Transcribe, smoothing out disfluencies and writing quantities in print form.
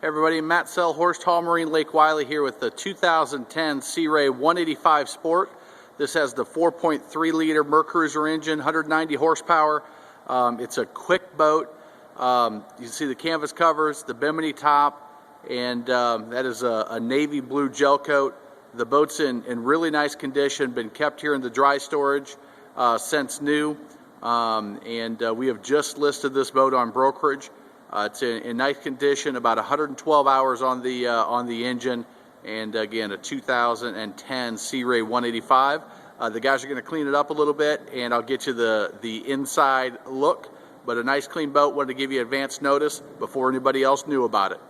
Hey everybody, Matt Sellhorst, Hall Marine Lake Wylie here with the 2010 Sea Ray 185 Sport. This has the 4.3 liter Mercruiser engine, 190 horsepower. It's a quick boat. You can see the canvas covers, the bimini top, and that is a navy blue gel coat. The boat's in really nice condition, been kept here in the dry storage since new, and we have just listed this boat on brokerage. It's in nice condition, about 112 hours on the engine, and again a 2010 Sea Ray 185. The guys are going to clean it up a little bit, and I'll get you the inside look. But a nice clean boat. Wanted to give you advance notice before anybody else knew about it.